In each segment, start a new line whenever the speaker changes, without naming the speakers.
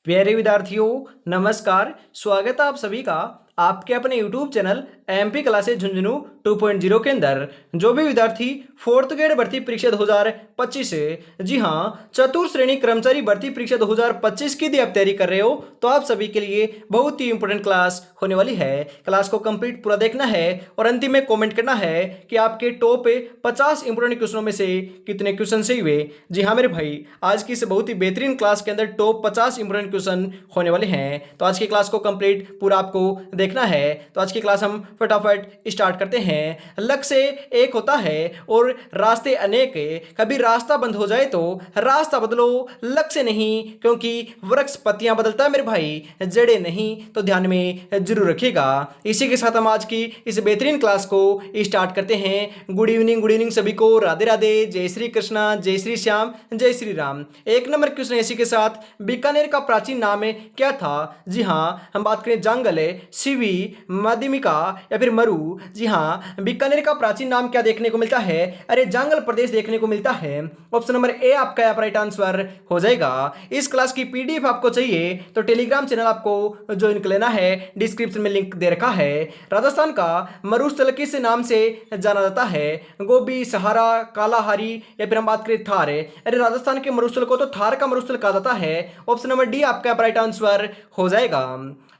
प्यारे विद्यार्थियों, नमस्कार। स्वागत है आप सभी का आपके अपने YouTube channel MP classes Jhunjhunu 2.0 के अंदर। जो भी विद्यार्थी फोर्थ ग्रेड भर्ती परीक्षा 2025 से, जी हाँ, चतुर्थ श्रेणी कर्मचारी भर्ती परीक्षा 2025 की यदि आप तैयारी कर रहे हो तो आप सभी के लिए बहुत ही इंपॉर्टेंट क्लास होने वाली है। क्लास को कंप्लीट पूरा देखना है और अंतिम में कमेंट करना है कि आपके टॉप 50 इंपॉर्टेंट क्वेश्चनों में से कितने क्वेश्चन सही हुए। जी हाँ मेरे भाई, आज की इस बहुत ही बेहतरीन क्लास के अंदर टॉप 50 इंपॉर्टेंट क्वेश्चन होने वाले हैं। तो आज की क्लास को कंप्लीट पूरा आपको देखना है। तो आज की क्लास हम फटाफट स्टार्ट करते हैं। लक्ष्य एक होता है और रास्ते अनेक है। कभी रास्ता बंद हो जाए तो रास्ता बदलो, लक्ष्य नहीं, क्योंकि वृक्ष पत्तियां बदलता है मेरे भाई, जड़ें नहीं। तो ध्यान में जरूर रखिएगा। इसी के साथ हम आज की इस बेहतरीन क्लास को स्टार्ट करते हैं। गुड इवनिंग सभी को। राधे राधे, जय श्री कृष्णा, जय श्री श्याम, जय श्री राम। एक नंबर क्वेश्चन इसी के साथ, बीकानेर का प्राचीन नाम क्या था? जी हाँ, हम बात करें जांगल, शिवी, मध्यमिका या फिर मरु। जी हाँ, बीकानेर का प्राचीन नाम क्या देखने को मिलता है? अरे जांगल प्रदेश देखने को मिलता है। ऑप्शन नंबर ए आपका राइट आंसर हो जाएगा। इस क्लास की पीडीएफ आपको चाहिए तो टेलीग्राम चैनल आपको ज्वाइन कर लेना है, डिस्क्रिप्शन में लिंक दे रखा है। राजस्थान का मरुस्थल किस नाम से जाना जाता है? गोबी, सहारा, कालाहारी या फिर हम बात करें थार। अरे राजस्थान के मरुस्थल को तो थार का मरुस्थल कहा जाता है। ऑप्शन नंबर डी आपका राइट आंसर हो जाएगा।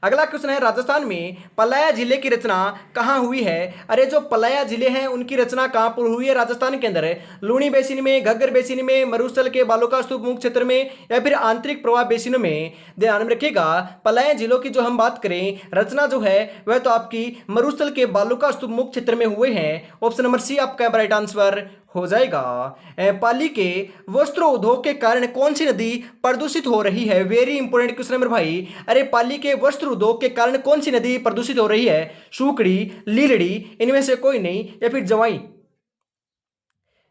अगला क्वेश्चन है, राजस्थान में पलाया जिले की रचना कहाँ हुई है? अरे जो पलाया जिले हैं उनकी रचना कहाँ पर हुई है? राजस्थान के अंदर लूणी बेसिन में, घग्गर बेसिन में, मरुस्थल के बालू का स्तूप मुख्य क्षेत्र में या फिर आंतरिक प्रवाह बेसिनों में। ध्यान में रखिएगा, पलाया जिलों की जो हम बात करें रचना जो है वह तो आपकी मरुस्थल के बालू का स्तूप मुख्य क्षेत्र में हुए हैं। ऑप्शन नंबर सी आपका राइट आंसर हो जाएगा। पाली के वस्त्र उद्योग के कारण कौन सी नदी प्रदूषित हो रही है? वेरी इंपॉर्टेंट क्वेश्चन है मेरे भाई। अरे पाली के वस्त्र उद्योग के कारण कौन सी नदी प्रदूषित हो रही है? सूकड़ी, लीलड़ी, इनमें से कोई नहीं या फिर जवाई।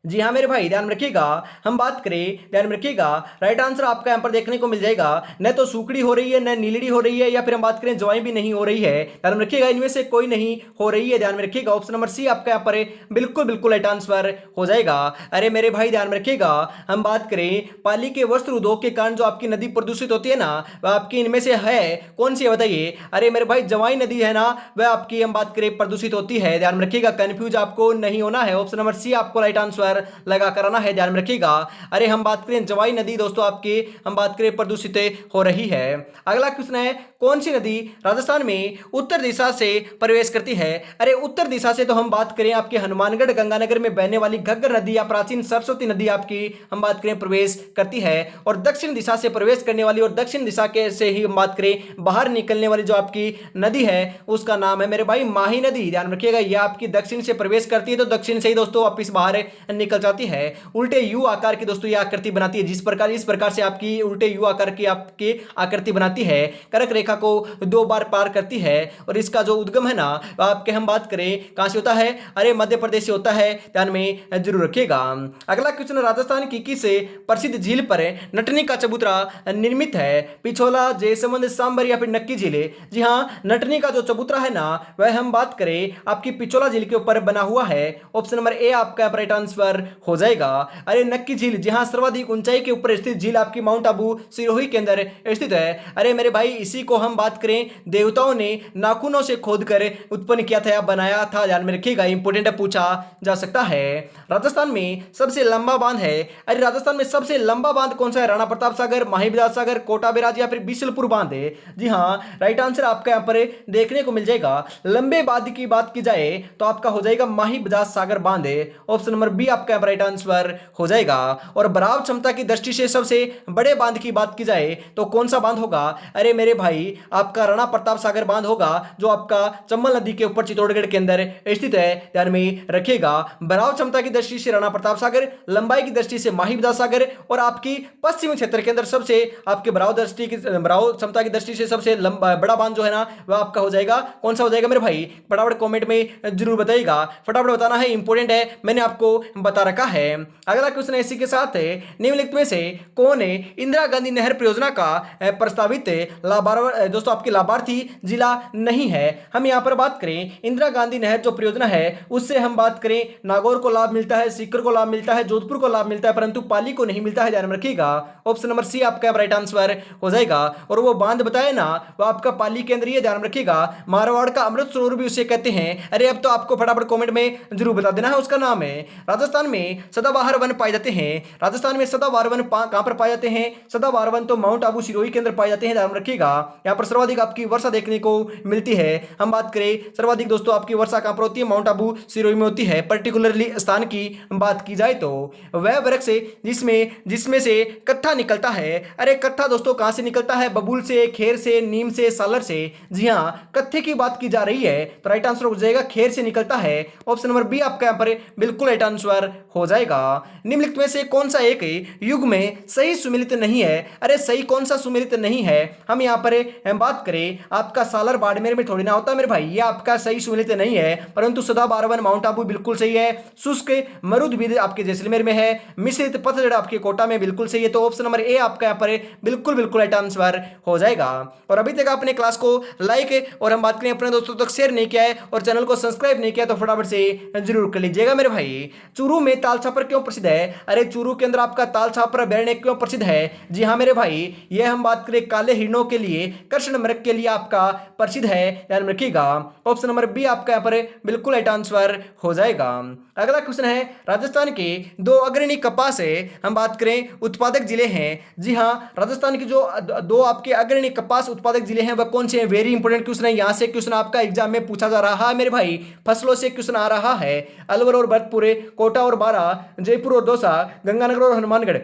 जी हाँ मेरे भाई, ध्यान रखिएगा। हम बात करें, ध्यान में रखिएगा, राइट आंसर आपका यहाँ पर देखने को मिल जाएगा। न तो सूखड़ी हो रही है, न नीलड़ी हो रही है, या फिर हम बात करें जवाई भी नहीं हो रही है। ध्यान में रखिएगा, इनमें से कोई नहीं हो रही है। ध्यान में रखिएगा, ऑप्शन नंबर सी आपका यहाँ पर बिल्कुल बिल्कुल राइट आंसर हो जाएगा। अरे मेरे भाई ध्यान में रखिएगा, हम बात करें पाली के वस्त्र उद्योग के कारण जो आपकी नदी प्रदूषित होती है ना, वह आपकी इनमें से है कौन सी है बताइए? अरे मेरे भाई जवाई नदी है ना, वह आपकी हम बात करें प्रदूषित होती है। ध्यान में रखिएगा, कंफ्यूज आपको नहीं होना है। ऑप्शन नंबर सी आपको राइट आंसर लगा कराना है, ध्यान में रखिएगा। अरे हम बात करें जवाई नदी दोस्तों आपकी हम बात करें प्रदूषित हो रही है। अगला क्वेश्चन है, कौन सी नदी राजस्थान में उत्तर दिशा से प्रवेश करती है? अरे उत्तर दिशा से तो हम बात करें आपके हनुमानगढ़ गंगानगर में बहने वाली घग्गर नदी या प्राचीन सरस्वती नदी आपकी हम बात करें प्रवेश करती है। और दक्षिण दिशा से प्रवेश करने वाली और दक्षिण दिशा के से ही हम बात करें बाहर निकलने वाली जो आपकी नदी है उसका नाम है मेरे भाई माही नदी। ध्यान रखिएगा, यह आपकी दक्षिण से प्रवेश करती है तो दक्षिण से ही दोस्तों वापिस बाहर निकल जाती है। उल्टे यू आकार की दोस्तों ये आकृति बनाती है। इस प्रकार से आपकी उल्टे यू आकार की आपकी आकृति बनाती है, कर्क रेखा को 2 बार पार करती है। और इसका जो उद्गम है ना आपके हम बात करें कहां से होता है? अरे मध्य प्रदेश से होता है, ध्यान में जरूर रखिएगा। अगला क्वेश्चन, राजस्थान की किस प्रसिद्ध झील पर नटनी का चबूतरा निर्मित है? पिछोला, जयसमंद, सांबर या फिर नक्की झील? जी हाँ, नटनी का जो चबूतरा है ना वह हम बात करें आपकी पिछोला झील के ऊपर बना हुआ है। ऑप्शन नंबर ए आपका राइट आंसर हो जाएगा। अरे नक्की झील जहां सर्वाधिक ऊंचाई के ऊपर स्थित झील आपकी माउंट आबू सिरोही के अंदर स्थित है। अरे मेरे भाई इसी को हम बात करें देवताओं ने नाखूनों से खोद कर उत्पन्न किया था या बनाया था। ध्यान में रखिएगा, इंपोर्टेंट है, पूछा जा सकता है। राजस्थान में सबसे लंबा बांध है? अरे राजस्थान में सबसे लंबा बांध कौन सा है? राणा प्रताप सागर, माहीविलास सागर, कोटा बैराज या फिर बिशलपुर बांध है? जी हाँ, राइट आंसर आपका यहाँ पर देखने को मिल जाएगा। लंबे बांध की बात की जाए तो आपका हो जाएगा माहीविलास सागर बांध। ऑप्शन नंबर बी आपका राइट आंसर हो जाएगा। और बराव क्षमता की दृष्टि से सबसे बड़े बांध की बात की जाए तो कौन सा बांध होगा? अरे मेरे भाई आपका राणा प्रताप सागर बांध होगा, जो आपका चंबल नदी के ऊपर चित्तौड़गढ़ के अंदर स्थित है। ध्यान में रखिएगा, बराव क्षमता की दृष्टि से राणा प्रताप सागर, लंबाई की दृष्टि से माहीविलास सागर, और आपकी पश्चिमी क्षेत्र के अंदर सबसे आपके बराव क्षमता की दृष्टि से सबसे लंबा बड़ा बांध जो है ना वह आपका हो जाएगा कौन सा हो जाएगा मेरे भाई? फटाफट कमेंट में जरूर बताइएगा, फटाफट बताना है, इंपोर्टेंट है, मैंने आपको बता रखा है। अगला क्वेश्चन इसी के साथ है, निम्नलिखित में से कौन है इंदिरा गांधी नहर परियोजना का प्रस्तावित दोस्तों आपके लाभार्थी जिला नहीं है। हम यहाँ पर बात करें इंदिरा गांधी नहर जो परियोजना है उससे हम बात करें नागौर को लाभ मिलता है, सीकर को लाभ मिलता है, जोधपुर को लाभ मिलता है, परंतु पाली को नहीं मिलता है, ध्यान में रखिएगा। ऑप्शन नंबर सी आपका राइट आंसर हो जाएगा। और वो बांध बताया ना वो आपका पाली के अंदर, ये ध्यान में रखिएगा। मारवाड़ का अमृत सरोवर भी उसे कहते हैं। अरे अब तो आपको फटाफट कमेंट में जरूर बता देना है उसका नाम है। राजस्थान में सदाबहार वन पाए जाते हैं। राजस्थान में सदाबहार वन कहां पर पाए जाते हैं? सदाबहार वन तो माउंट आबू सिरोही के अंदर पाए जाते हैं, ध्यान में रखिएगा। यहाँ पर सर्वाधिक आपकी वर्षा देखने को मिलती है। हम बात करें सर्वाधिक दोस्तों आपकी वर्षा कहां पर होती है? माउंट आबू सिरोही में होती है। पर्टिकुलरली स्थान की बात की जाए तो वह वृक्ष जिसमें जिसमें से कत्था निकलता है। अरे कत्था दोस्तों कहां से निकलता है? बबूल से, खेर से, नीम से, सालर से। जी हाँ, कत्थे की बात की जा रही है तो राइट आंसर हो जाएगा खेर से निकलता है। ऑप्शन नंबर बी आपका यहाँ पर बिल्कुल राइट आंसर हो जाएगा। निम्नलिखित में से कौन सा एक युग में सही सुमेलित नहीं है? अरे सही कौन सा सुमेलित नहीं है? हम यहाँ पर बात करें आपका सालर बाड़मेर में थोड़ी ना होता मेरे भाई, ये आपका सही सुमेलित नहीं है। परंतु सदाबहार वन माउंट आबू बिल्कुल सही है। शुष्क मरुद्भिद आपके जैसलमेर में है। मिश्रित पतझड़ आपके कोटा में बिल्कुल सही है। तो ऑप्शन नंबर ए आपका यहाँ पर बिल्कुल बिल्कुल राइट आंसर हो जाएगा। और अभी तक आपने क्लास को लाइक और हम बात करें अपने दोस्तों तक शेयर नहीं किया है और चैनल को सब्सक्राइब नहीं किया तो फटाफट से जरूर कर लीजिएगा मेरे भाई। चूरू में ताल छापर क्यों प्रसिद्ध है? अरे चूरू के अंदर आपका ताल छापर अभ्यारण्य क्यों प्रसिद्ध है? जी हाँ मेरे भाई, ये हम बात करें काले हिरणों के लिए, कृष्ण मृग के लिए आपका प्रसिद्ध है, ध्यान में रखिएगा। ऑप्शन नंबर बी आपका यहाँ पर बिल्कुल राइट आंसर हो जाएगा। अगला क्वेश्चन है राजस्थान के दो अग्रणी कपास है हम बात करें उत्पादक जिले हैं। जी हाँ, राजस्थान के जो दो आपके अग्रणी कपास उत्पादक जिले हैं वह कौन से हैं? वेरी इंपोर्टेंट क्वेश्चन है। यहां से क्वेश्चन आपका एग्जाम में पूछा जा रहा है मेरे भाई। फसलों से क्वेश्चन आ रहा है। अलवर और भरतपुर, कोटा और बारा, जयपुर और दौसा, गंगानगर और हनुमानगढ़।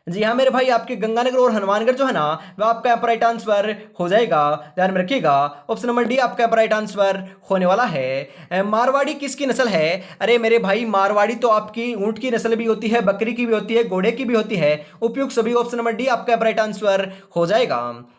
जी हाँ मेरे भाई, आपके गंगानगर और हनुमानगढ़ जो है ना वह आपका यहाँ पर राइट आंसर हो जाएगा, ध्यान में रखिएगा। ऑप्शन नंबर डी आपका यहाँ पर राइट आंसर होने वाला है। मारवाड़ी किसकी नस्ल है? अरे मेरे भाई, मारवाड़ी तो आपकी ऊंट की नस्ल भी होती है, बकरी की भी होती है, घोड़े की भी होती है। उपयुक्त सभी ऑप्शन नंबर डी आपका यहाँ पर राइट आंसर हो जाएगा।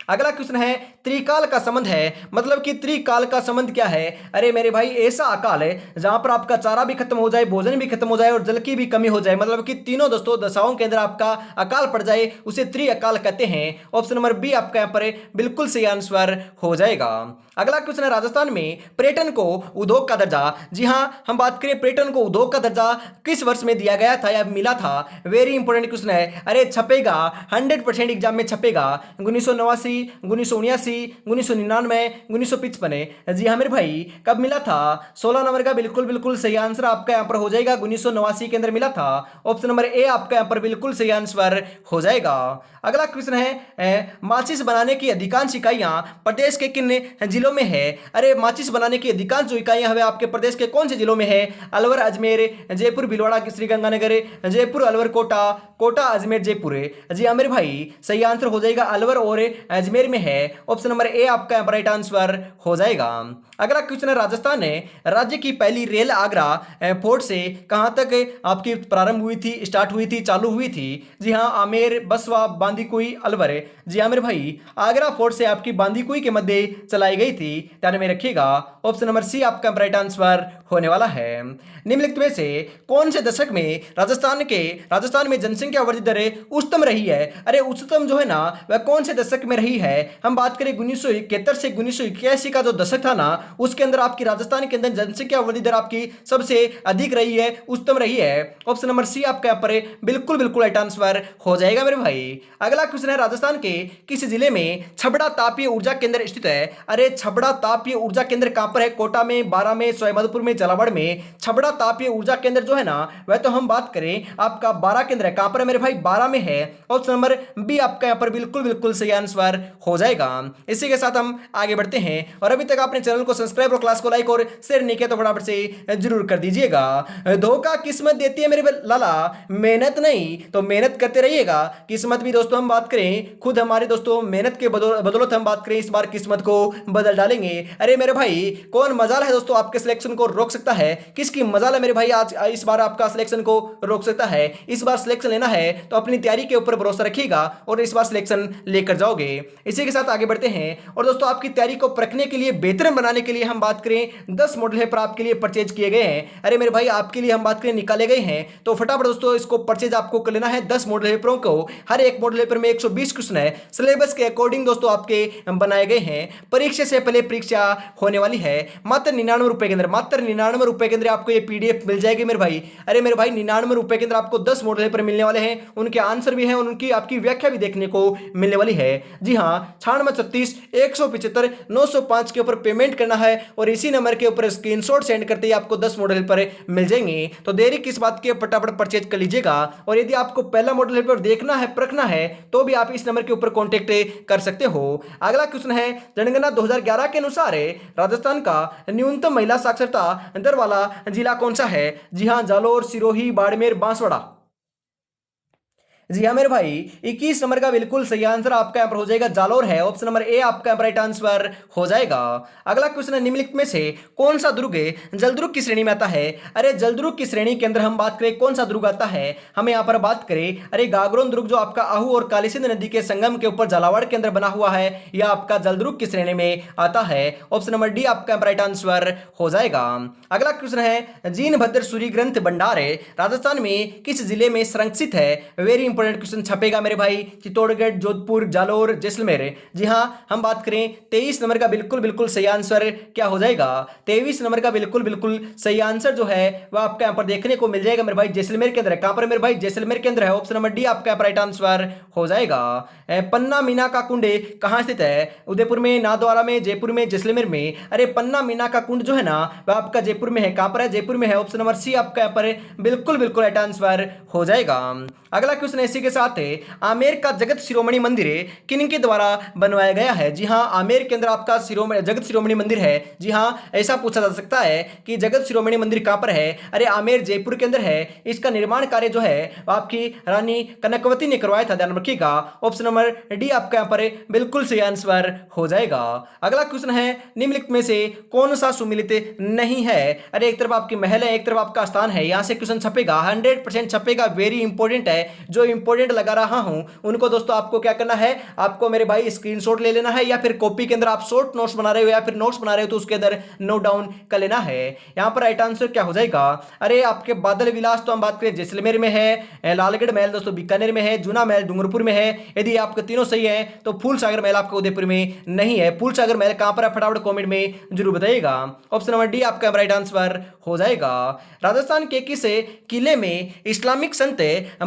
अगला क्वेश्चन है त्रिकाल का संबंध है, मतलब कि त्रिकाल का संबंध क्या है? अरे मेरे भाई, ऐसा अकाल है जहां पर आपका चारा भी खत्म हो जाए, भोजन भी खत्म हो जाए और जल की भी कमी हो जाए, मतलब कि तीनों दोस्तों दशाओं के अंदर आपका अकाल पड़ जाए, उसे त्रि अकाल कहते हैं। ऑप्शन नंबर बी आपका यहाँ पर बिल्कुल सही आंसर हो जाएगा। अगला क्वेश्चन है राजस्थान में पर्यटन को उद्योग का दर्जा। जी हाँ, हम बात करें पर्यटन को उद्योग का दर्जा किस वर्ष में दिया गया था या मिला था? वेरी इंपोर्टेंट क्वेश्चन है। अरे छपेगा, 100% एग्जाम में छपेगा। 1989, 1979, 1999, 1955। जी हाँ मेरे भाई, कब मिला था? 16 नंबर का बिल्कुल बिल्कुल सही आंसर आपका यहाँ पर हो जाएगा। 1989 के अंदर मिला था। ऑप्शन नंबर ए आपका यहाँ पर बिल्कुल सही आंसर हो जाएगा। अगला क्वेश्चन है माचिस बनाने की अधिकांश इकाइयां प्रदेश के किन जिलों में है? अरे माचिस बनाने की अधिकांश जो इकाइयां हैं आपके प्रदेश के कौन से जिलों में है? अलवर, अजमेर, जयपुर, भीलवाड़ा, श्रीगंगानगर, जयपुर, अलवर, कोटा, कोटा, अजमेर, जयपुर। जी हाँ मेरे भाई, सही आंसर हो जाएगा अलवर और अजमेर में है। ऑप्शन नंबर ए आपका राइट आंसर हो जाएगा। अगला क्वेश्चन है राजस्थान है राज्य की पहली रेल आगरा फोर्ट से कहां तक आपकी प्रारंभ हुई थी, स्टार्ट हुई थी, चालू हुई थी? जी हाँ, आमेर, बसवा, बांदीकुई, अलवर। जी हाँ मेरे भाई, आगरा फोर्ट से आपकी बांदीकुई के मध्य चलाई गई थी, ध्यान में रखिएगा। ऑप्शन नंबर सी आपका राइट आंसर होने वाला है। निम्नलिखित में से कौन से दशक में राजस्थान में जनसंख्या वृद्धि दर उच्चतम रही है? अरे उच्चतम जो है ना वह कौन से दशक में रही है? हम बात करें 1971 से 1981 का जो दशक था ना, उसके अंदर आपकी राजस्थान के अंदर जनसंख्या वृद्धि दर आपकी सबसे अधिक रही है, उच्चतम रही है। ऑप्शन नंबर सी आपका यहाँ पर बिल्कुल बिल्कुल राइट आंसर हो जाएगा मेरे भाई। अगला क्वेश्चन है राजस्थान के किस जिले में छबड़ा तापीय ऊर्जा केंद्र स्थित है? अरे छबड़ा तापीय ऊर्जा केंद्र कहां पर है? कोटा में, बारा में, सवाईमाधोपुर में, झालावाड़ में। छबड़ा तापीय ऊर्जा केंद्र जो है ना वह तो हम बात करें आपका बारा केंद्र है। कहां पर है मेरे भाई? बारा में है। ऑप्शन नंबर बी आपका यहाँ पर बिल्कुल बिल्कुल सही आंसर हो जाएगा। इसी के साथ हम आगे बढ़ते हैं और अभी तक आपने चैनल को सब्सक्राइब और क्लास को लाइक और शेयर नहीं किया तो फटाफट से जरूर कर दीजिएगा। धोखा किस्मत देती है मेरे लाला, मेहनत नहीं, तो मेहनत करते रहिएगा। किस्मत भी दोस्तों हम बात करें खुद हमारे दोस्तों मेहनत के बदौलत हम बात करें इस बार किस्मत को बदल डालेंगे। अरे मेरे भाई, कौन मजाल है दोस्तों आपके सिलेक्शन को रोक रोक सकता है, किसकी मजाल है मेरे भाई आज इस बार आपका सिलेक्शन को रोक सकता है। इस बार सिलेक्शन लेना है तो अपनी तैयारी के ऊपर भरोसा रखिएगा और इस बार सिलेक्शन लेकर जाओगे। इसी के साथ आगे बढ़ते हैं और दोस्तों आपकी तैयारी को परखने के लिए, बेहतर बनाने के लिए हम बात करें 10 मॉडल पेपर आपके लिए परचेज किए गए हैं। अरे मेरे भाई आपके लिए हम बात करें निकाले गए हैं, तो फटाफट दोस्तों इसको परचेज आपको कर लेना है। 10 मॉडल पेपरों को, हर एक मॉडल पेपर में 120 क्वेश्चन है, सिलेबस के अकॉर्डिंग दोस्तों आपके बनाए गए हैं। परीक्षा से पहले परीक्षा होने वाली है, मात्र 99 रुपए के अंदर, मात्र 99 रुपए के अंदर आपको ये पीडीएफ मिल जाएगी मेरे भाई। अरे मेरे भाई 99 रुपए के अंदर आपको 10 मॉडल पेपर मिलने वाले हैं, उनके आंसर भी हैं, उनकी आपकी व्याख्या भी देखने को मिलने वाली है। जी हाँ, 9636 175 905 के ऊपर पेमेंट करना है और इसी नंबर के ऊपर स्क्रीनशॉट सेंड करते ही आपको 10 मॉडल पेपर मिल जाएंगे। तो देरी किस बात की, फटाफट परचेज कर लीजिएगा। और यदि आपको पहला मॉडल पेपर देखना है, परखना है, तो भी आप इस नंबर के ऊपर कॉन्टेक्ट कर सकते हो। अगला क्वेश्चन है, जनगणना 2011 के अनुसार राजस्थान का न्यूनतम महिला साक्षरता दर वाला जिला कौन सा है? जी हां, जालोर, सिरोही, बाड़मेर, बांसवाड़ा। जी हाँ मेरे भाई, 21 नंबर का बिल्कुल सही आंसर आपका यहाँ पर हो जाएगा जालोर है। ऑप्शन नंबर ए आपका राइट आंसर हो जाएगा। अगला क्वेश्चन है, निम्नलिखित में से कौन सा दुर्ग जलदुर्ग की श्रेणी में आता है? अरे जलदुर्ग की श्रेणी के अंदर हम बात करें कौन सा दुर्ग आता है, हमें यहाँ पर बात करें, अरे गागरोन दुर्ग जो आपका आहू और कालीसिंध नदी के संगम के ऊपर झालावाड़ के अंदर बना हुआ है, यह आपका जलदुर्ग की श्रेणी में आता है। ऑप्शन नंबर डी आपका राइट आंसर हो जाएगा। अगला क्वेश्चन है, जीनभद्र सूरी ग्रंथ भंडार राजस्थान में किस जिले में संरक्षित है? वेरी इंपॉर्टेंट क्वेश्चन छपेगा मेरे भाई, चित्तौड़गढ़, जोधपुर, जालोर, जैसलमेर। जी हां, हम बात करें 23 नंबर का बिल्कुल बिल्कुल सही आंसर क्या हो जाएगा? 23 नंबर का बिल्कुल बिल्कुल सही आंसर जो है वह आपका यहां पर देखने को मिल जाएगा मेरे भाई, जैसलमेर के अंदर है। कहां पर मेरे भाई? जैसलमेर के अंदर है। ऑप्शन नंबर डी आपका राइट आंसर हो जाएगा। पन्ना मीना का कुंड कहां स्थित है? उदयपुर में, नाथद्वारा में, जयपुर में, जैसलमेर में। अरे पन्ना मीना का कुंड जो है ना वह आपका जयपुर में है। कहां पर है? जयपुर में है। ऑप्शन नंबर सी आपका यहां पर बिल्कुल बिल्कुल राइट आंसर हो जाएगा। अगला क्वेश्चन इसी के साथ है, आमेर का जगत शिरोमणि मंदिर किन के द्वारा बनवाया गया है? जी हां, आमेर के अंदर आपका जगत शिरोमणि मंदिर है। जी हां, ऐसा पूछा जा सकता है कि जगत शिरोमणि मंदिर कहां पर है? अरे आमेर जयपुर के अंदर है। इसका निर्माण कार्य जो है वो आपकी रानी कनकवती ने करवाया था, ध्यान रखिएगा। ऑप्शन नंबर डी आपका यहां पर बिल्कुल सही आंसर हो जाएगा। अगला क्वेश्चन है, निम्नलिखित में से कौन सा सुमिलित नहीं है? अरे एक तरफ आपकी महल है, एक तरफ आपका स्थान है, यहां से क्वेश्चन छपेगा, 100% छपेगा, वेरी इंपॉर्टेंट है। जो इंपॉर्टेंट लगा रहा हूं उनको दोस्तों आपको क्या करना है, आपको मेरे भाई स्क्रीनशॉट ले लेना है, या फिर कॉपी के अंदर आप शॉर्ट नोट्स बना रहे हो या फिर नोट्स बना रहे हो तो उसके अंदर नोट डाउन कर लेना है। यहां पर राइट आंसर क्या हो जाएगा? अरे आपके बादल विलास तो हम बात करें जैसलमेर में है, लालगढ़ महल दोस्तों बीकानेर में है, जूना महल डूंगरपुर में है। यदि आपके तीनों सही है तो फूल सागर महल आपका उदयपुर में नहीं है। फूल सागर महल कहां पर है? फटाफट कमेंट में जरूर बताइएगा। ऑप्शन नंबर डी आपका राइट आंसर हो जाएगा। राजस्थान के किस किले में इस्लामिक संत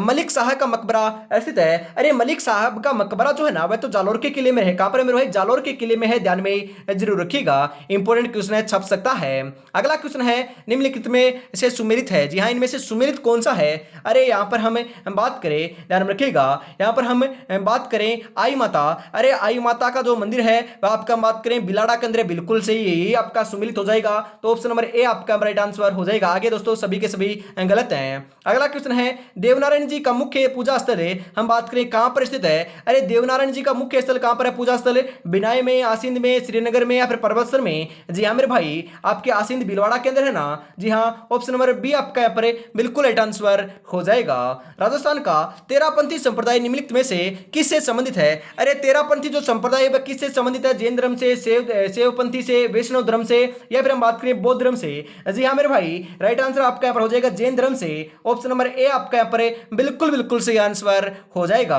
मलिक शाह का मकबरा स्थित है? अरे मलिक साहब का मकबरा जो है ना वह तो जालोर के किले में है। कहां पर है मेरे भाई? जालोर के किले में है, ध्यान में जरूर रखिएगा, इंपॉर्टेंट क्वेश्चन है, छप सकता है। अगला क्वेश्चन है, निम्नलिखित में से सुमेलित है? जी हां, इनमें से सुमेलित कौन सा है? अरे यहां पर हम बात करें, ध्यान रखिएगा, यहां पर हम बात करें आई माता। अरे आई माता का जो मंदिर है वह आपका बात करें बिलाड़ा के अंदर, बिल्कुल सही, यही आपका सुमेलित हो जाएगा। तो ऑप्शन नंबर ए आपका राइट आंसर हो जाएगा। आगे दोस्तों सभी के सभी गलत हैं। अगला क्वेश्चन है, देवनारायण जी का मुख्य पूजा स्थल हम बात करें कहां पर स्थित है? अरे देवनारायण जी का मुख्य स्थल कहां पर है? पूजा स्थल बिनाई में, आसिंद में, श्रीनगर में या फिर परबतसर में? जी हां मेरे भाई, आपके आसिंद भीलवाड़ा के अंदर है ना। जी हां, ऑप्शन नंबर बी आपका यहां पर बिल्कुल राइट आंसर हो जाएगा। राजस्थान का तेरापंथी संप्रदाय निम्नलिखित में से किससे संबंधित है? अरे तेरापंथी जो संप्रदाय है किससे संबंधित है? जैन धर्म से, शैवपंथी से, वैष्णव धर्म से या फिर हम बात करें बौद्ध धर्म से? जी हां मेरे भाई, राइट आंसर आपका यहां पर हो जाएगा जैन धर्म से। ऑप्शन नंबर ए आपका यहां पर बिल्कुल बिल्कुल सही आंसर हो जाएगा।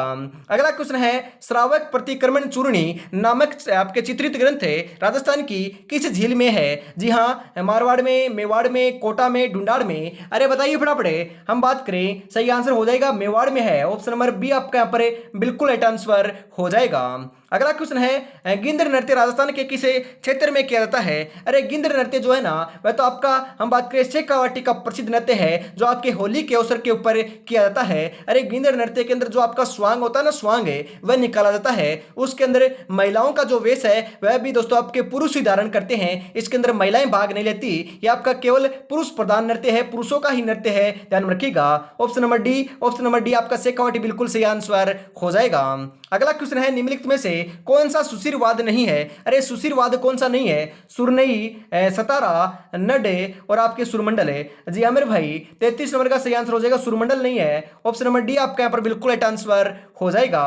अगला क्वेश्चन है, श्रावक प्रतिक्रमण चूर्णी नामक आपके चित्रित ग्रंथ है राजस्थान की किस झील में है? जी हां, मारवाड़ में, मेवाड़ में, कोटा में, ढूंढाड़ में। अरे बताइए फटाफट, हम बात करें सही आंसर हो जाएगा मेवाड़ में है। ऑप्शन नंबर बी आपका यहां पर बिल्कुल राइट आंसर हो जाएगा। अगला क्वेश्चन है, गिंद्र नृत्य राजस्थान के किस क्षेत्र में किया जाता है? अरे गिंद्र नृत्य जो है ना वह तो आपका हम बात करें शेखावाटी का प्रसिद्ध नृत्य है जो आपके होली के अवसर के ऊपर किया जाता है। अरे गिंद्र नृत्य के अंदर जो आपका स्वांग होता है ना, स्वांग है वह निकाला जाता है। उसके अंदर महिलाओं का जो वेश है वह भी दोस्तों आपके पुरुष ही धारण करते हैं, इसके अंदर महिलाएं भाग नहीं लेती। यह आपका केवल पुरुष प्रधान नृत्य है, पुरुषों का ही नृत्य है, ध्यान रखिएगा। ऑप्शन नंबर डी आपका शेखावाटी बिल्कुल सही आंसर हो जाएगा। अगला क्वेश्चन है निम्नलिखित में से कौन सा सुशिरवाद नहीं है। अरे सुशिरवाद कौन सा नहीं है? सुरनई, सतारा, नडे और आपके सुरमंडल है। जी हाँ मेरे भाई 33 नंबर का सही आंसर हो जाएगा सुरमंडल नहीं है। ऑप्शन नंबर डी आपका यहाँ पर बिल्कुल राइट आंसर हो जाएगा।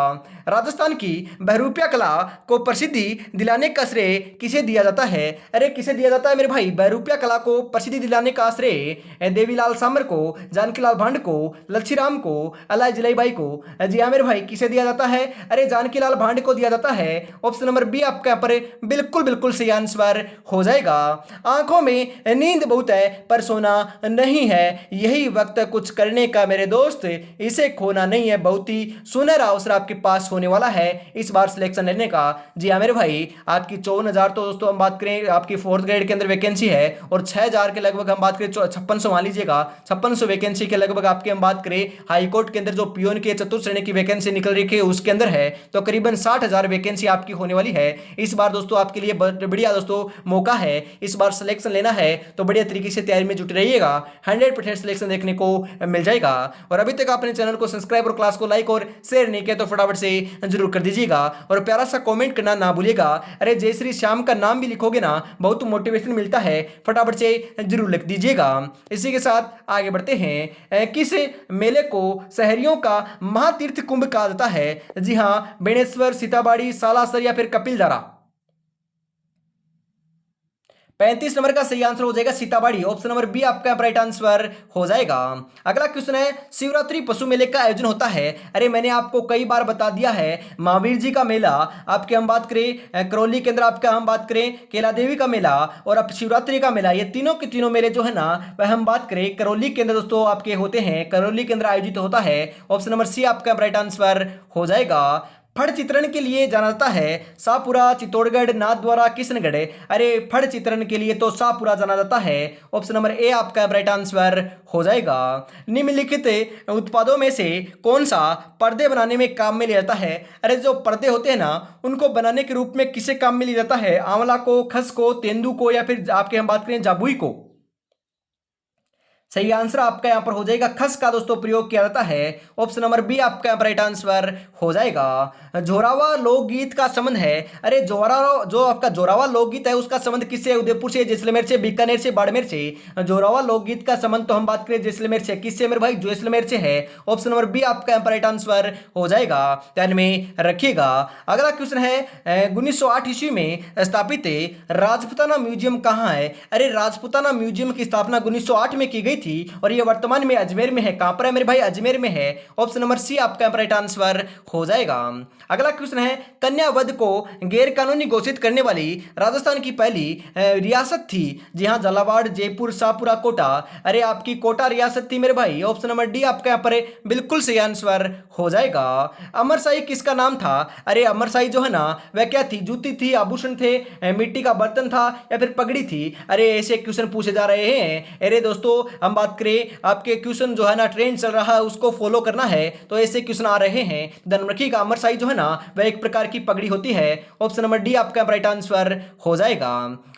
राजस्थान की बहरूपिया कला को प्रसिद्धि दिलाने का श्रेय किसे दिया जाता है? अरे किसे दिया जाता है मेरे भाई? बहरूपिया कला को प्रसिद्धि दिलाने का श्रेय देवीलाल सामर को, जानकीलाल भांड को, लच्छीराम को, अलाय जलाईबाई को। जी हाँ मेरे भाई किसे दिया जाता है? अरे जानकीलाल भांड को दिया जाता है। ऑप्शन नंबर बी आपका यहाँ पर बिल्कुल बिल्कुल सही आंसर हो जाएगा। आंखों में नींद बहुत है पर सोना नहीं है, यही वक्त कुछ करने का मेरे दोस्त, इसे खोना नहीं है, बहुत ही सुनहरा अवसर आपके पास होने वाला है इस बार सिलेक्शन लेने का। जी हाँ मेरे भाई आपकी 54,000 तो दोस्तों हम बात करें आपकी 4th ग्रेड के अंदर वैकेंसी है और 6,000 के लगभग हम बात करें 5600 मान लीजिएगा 5600 वैकेंसी के लगभग आपके हम बात करें हाईकोर्ट के अंदर जो पियोन की चतुर्थ श्रेणी की वैकेंसी निकल रही है उसके अंदर है, तो करीबन 60,000 वैकेंसी आपकी होने वाली है इस बार दोस्तों। आपके लिए बढ़िया दोस्तों मौका है, इस बार सिलेक्शन लेना है तो बढ़िया तरीके से तैयारी में जुटे रहिएगा, 100% सिलेक्शन देखने को मिल जाएगा। और अभी तक आपने चैनल को सब्सक्राइब और क्लास को लाइक और शेयर नहीं किया तो फटाफट से जरूर कर दीजिएगा और प्यारा सा कमेंट करना ना भूलिएगा। अरे जय श्री श्याम का नाम भी लिखोगे ना बहुत मोटिवेशन मिलता है, फटाफट से जरूर लिख दीजिएगा। इसी के साथ आगे बढ़ते हैं। किस मेले को शहरियों का महातीर्थ कुंभ कहा जाता है? जी हाँ बेणेश्वर, सीताबाड़ी, सालासर या फिर कपिलधारा। 35 नंबर का सही आंसर हो जाएगा सीताबाड़ी। ऑप्शन नंबर बी आपका राइट आंसर हो जाएगा। अगला क्वेश्चन है शिवरात्रि पशु मेले का आयोजन होता है। अरे मैंने आपको कई बार बता दिया है, महावीर जी का मेला आपके हम बात करें, करौली के अंदर आपका हम बात करें केला देवी का मेला और अब शिवरात्रि का मेला, ये तीनों के तीनों मेले जो है ना वह हम बात करें करौली के अंदर दोस्तों आपके होते हैं, करौली के अंदर आयोजित होता है। ऑप्शन नंबर सी आपका राइट आंसर हो जाएगा। फड़ चित्रण के लिए जाना जाता है शाहपुरा, चित्तौड़गढ़, नाथद्वारा, किशनगढ़। अरे फड़ चित्रण के लिए तो शाहपुरा जाना जाता है। ऑप्शन नंबर ए आपका राइट आंसर हो जाएगा। निम्नलिखित उत्पादों में से कौन सा पर्दे बनाने में काम में लिया जाता है? अरे जो पर्दे होते हैं ना उनको बनाने के रूप में किसे काम में लिया जाता है? आंवला को, खस को, तेंदू को या फिर आपके हम बात करें जाबुई को। सही आंसर आपका यहां पर हो जाएगा खस का दोस्तों प्रयोग किया जाता है। ऑप्शन नंबर बी आपका राइट आंसर हो जाएगा। जोरावा लोकगीत का संबंध है। अरे जोरावा जो आपका जोरावा लोकगीत है उसका संबंध किससे? उदयपुर से, जैसलमेर से, बीकानेर से, बाड़मेर से। जोरावा लोकगीत का संबंध तो हम बात करें जैसलमेर से, किससे मेरे भाई? जैसलमेर से है। ऑप्शन नंबर बी आपका राइट आंसर हो जाएगा, ध्यान में रखिएगा। अगला क्वेश्चन है 1908 ईस्वी में स्थापित राजपुताना म्यूजियम कहाँ है? अरे राजपुताना म्यूजियम की स्थापना 1908 में की गई थी और ये वर्तमान में अजमेर में है। कहां पर है मेरे भाई? अजमेर में है। ऑप्शन नंबर सी आपका राइट आंसर हो जाएगा। अगला क्वेश्चन है कन्या वध को गैर कानूनी घोषित करने वाली राजस्थान की पहली रियासत थी। जी हां झालावाड़, जयपुर, शाहपुरा, कोटा। अरे आपकी कोटा रियासत थी मेरे भाई। ऑप्शन नंबर डी आपका यहाँ पर बिल्कुल सही आंसर हो जाएगा। अमरशाही किसका नाम था? अरे अमरशाही जो है ना वह क्या थी? जूती थी, आभूषण थे, मिट्टी का बर्तन था या फिर पगड़ी थी? अरे ऐसे क्वेश्चन पूछे जा रहे हैं। अरे दोस्तों हम बात करें आपके क्वेश्चन जो है ना ट्रेंड चल रहा है उसको फॉलो करना है तो ऐसे क्वेश्चन आ रहे हैं। ध्यान रखिएगा अमरशाही जो है ना वह एक प्रकार की पगड़ी होती है। ऑप्शन नंबर डी आपका राइट आंसर हो जाएगा।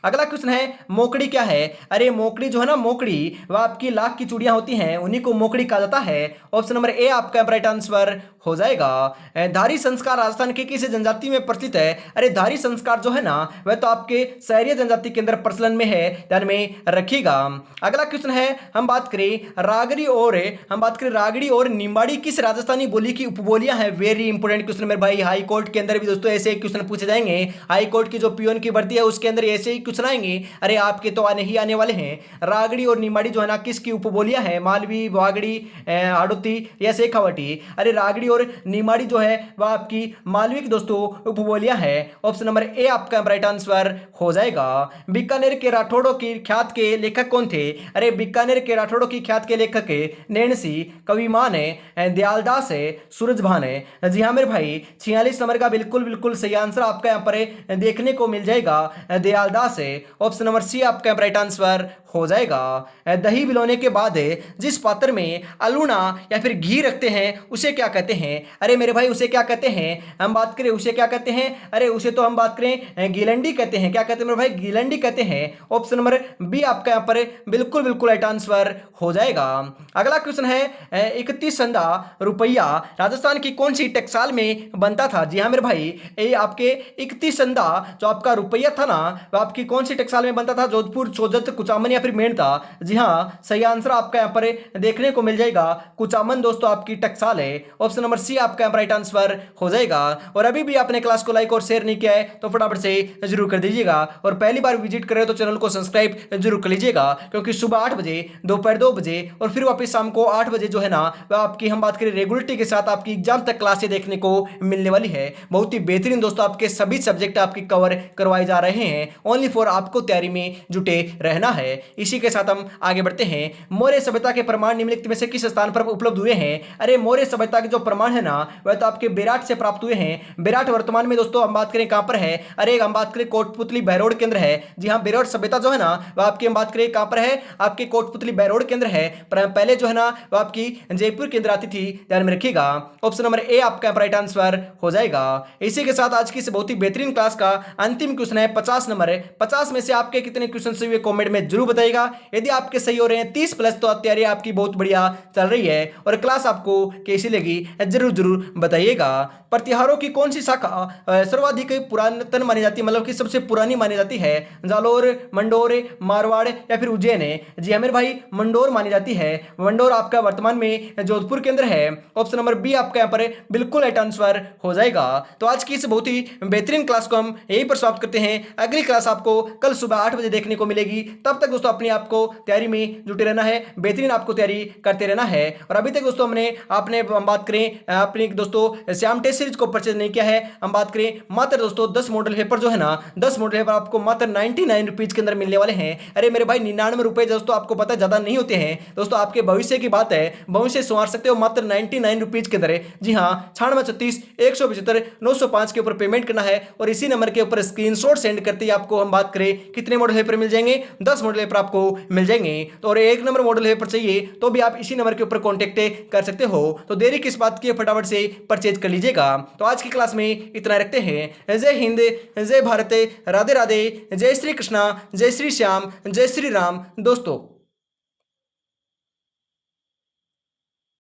अगला क्वेश्चन है मोकड़ी क्या है? अरे मोकड़ी जो है ना मोकड़ी वह आपकी लाख की चूड़ियां होती हैं, उन्हीं को मोकड़ी कहा जाता है। ऑप्शन नंबर ए आपका राइट आंसर हो जाएगा। धारी संस्कार राजस्थान के किस जनजाति में प्रचलित है? अरे धारी संस्कार जो है ना वह तो आपके शहरी जनजाति के अंदर प्रचलन में है, ध्यान में रखिएगा। अगला क्वेश्चन है हम बात करें रागड़ी और निम्बाड़ी किस राजस्थानी बोली की उपबोलियां हैं? वेरी इंपोर्टेंट क्वेश्चन मेरे भाई, हाई कोर्ट के अंदर भी दोस्तों ऐसे क्वेश्चन पूछे जाएंगे। हाई कोर्ट की जो पियोन की भर्ती है उसके अंदर ऐसे ही क्वेश्चन आएंगे। अरे आपके तो आने ही आने वाले हैं। रागड़ी और निम्बाड़ी जो है ना किसकी उपबोलियां हैं? मालवी, वागड़ी, हाड़ौती या शेखावटी। अरे रागड़ी और निम्बाड़ी जो है वह आपकी मालवी की दोस्तों उपबोलियां है। ऑप्शन नंबर ए आपका राइट आंसर हो जाएगा। बीकानेर के राठौड़ों की ख्यात के लेखक कौन थे? अरे बीकानेर के राठौड़ों की ख्यात के लेखक नैणसी, कविमान है, दयालदास है, सूरजभान है। जी हाँ मेरे भाई 46 नंबर का बिल्कुल बिल्कुल सही आंसर आपका यहाँ पर देखने को मिल जाएगा दयालदास है ऑप्शन नंबर सी आपका राइट आंसर हो जाएगा। दही बिलोने के बाद जिस पात्र में अलूना या फिर घी रखते हैं उसे क्या कहते हैं? अरे मेरे भाई उसे क्या कहते हैं? हम बात करें उसे क्या कहते हैं? अरे उसे तो हम बात करें गिलंडी कहते हैं। क्या कहते हैं मेरे भाई? गिलंडी कहते हैं। ऑप्शन नंबर बी आपका यहाँ पर बिल्कुल बिल्कुल राइट आंसर हो जाएगा। अगला क्वेश्चन है 31 संदा रुपया राजस्थान की कौन सी टकसाल में बनता था? जी हाँ मेरे भाई, ये आपके 31 संदा जो आपका रुपया था ना, वह आपकी कौन सी टकसाल में बनता था? जोधपुर, सोजत, कुचामन या फिर मेड़ता? जी हाँ, सही आंसर आपका यहाँ पर देखने को मिल जाएगा कुचामन दोस्तों आपकी टकसाल है। ऑप्शन नंबर सी आपका यहाँ पर राइट आंसर हो जाएगा। और अभी भी आपने क्लास को लाइक और शेयर नहीं किया है तो फटाफट से जरूर कर दीजिएगा, और पहली बार विजिट कर रहे हो तो चैनल को सब्सक्राइब जरूर कर लीजिएगा, क्योंकि सुबह 8 बजे, दोपहर 2 बजे और फिर वापस शाम को 8 बजे जो है ना, वह आपकी हम बात करें रेगुलरिटी के साथ आपकी एग्जाम तक क्लासें देखने को मिलने वाली है। बहुत ही बेहतरीन दोस्तों आपके सभी सब्जेक्ट आपकी कवर करवाए जा रहे हैं, ओनली फॉर आपको तैयारी में जुटे रहना है। इसी के साथ हम आगे बढ़ते हैं। मौर्य सभ्यता के प्रमाण निम्नलिखित में से किस स्थान पर उपलब्ध हुए हैं? अरे मौर्य सभ्यता के जो प्रमाण है ना, वह तो आपके बेराट से प्राप्त हुए हैं। बेराट वर्तमान में दोस्तों हम बात करें कहां पर है? अरे हम बात करें कोटपुतली बहरोड केंद्र है। जी हाँ, बेराट सभ्यता जो है ना, वह आपकी हम बात करें कहां पर है? आपके कोटपुतली बहरोड केंद्र है। पहले जो है ना, वह आपकी जयपुर केंद्र आती थी, ध्यान में रखिएगा। ऑप्शन नंबर ए आपका राइट आंसर हो जाएगा। इसी के साथ आज की इस बहुत ही बेहतरीन क्लास का अंतिम क्वेश्चन है 50 नंबर। 50 में से आपके कितने क्वेश्चन सही हुए कमेंट में जरूर बताइएगा। यदि आपके सही हो रहे हैं 30 प्लस, तो तैयारी आपकी बहुत बढ़िया चल रही है और क्लास आपको कैसी लगी जरूर जरूर बताइएगा। प्रतिहारों की कौन सी शाखा सर्वाधिक पुरातन मानी जाती है, मतलब कि सबसे पुरानी मानी जाती है? जालोर, मंडोर, मारवाड़ या फिर उज्जैन है? जी हाँ मेरे भाई, मंडोर मानी जाती है। मंडोर आपका वर्तमान में जोधपुर के अंदर है। ऑप्शन नंबर बी आपका यहाँ पर बिल्कुल राइट आंसर हो जाएगा। तो आज की इस बहुत ही बेहतरीन क्लास को हम यहीं पर समाप्त करते हैं। अगली क्लास आपको कल सुबह 8 बजे देखने को मिलेगी। तब तक दोस्तों अपने आप को तैयारी में जुटे रहना है, बेहतरीन आपको तैयारी करते रहना है। और अभी तक दोस्तों आपने हम बात करें अपने दोस्तों श्याम टेस्ट सीरीज को परचेज नहीं किया है, हम बात करें मात्र दोस्तों 10 मॉडल पेपर जो है ना, 10 मॉडल पेपर आपको मात्र 99 रुपीज के अंदर मिलने वाले हैं। अरे मेरे भाई 99 रुपए दोस्तों आपको पता है ज्यादा नहीं होते हैं दोस्तों, आपके भविष्य की बात है, भविष्य संवार सकते हो मात्र 99 रुपीज के अंदर। जी हाँ, 9636 175 के ऊपर पेमेंट करना है और इसी नंबर के ऊपर स्क्रीनशॉट सेंड करते ही आपको हम बात करें कितने मॉडल पेपर मिल जाएंगे, 10 मॉडल पेपर आपको मिल जाएंगे। तो और 1 नंबर मॉडल पेपर चाहिए तो भी आप इसी नंबर के ऊपर कॉन्टेक्ट कर सकते हो। तो देरी किस बात की, फटाफट से परचेज कर लीजिएगा। तो आज की क्लास में इतना रखते हैं। जय हिंद, जय भारत, राधे राधे, जय श्री कृष्णा, जय श्री श्याम, जय श्री राम दोस्तों।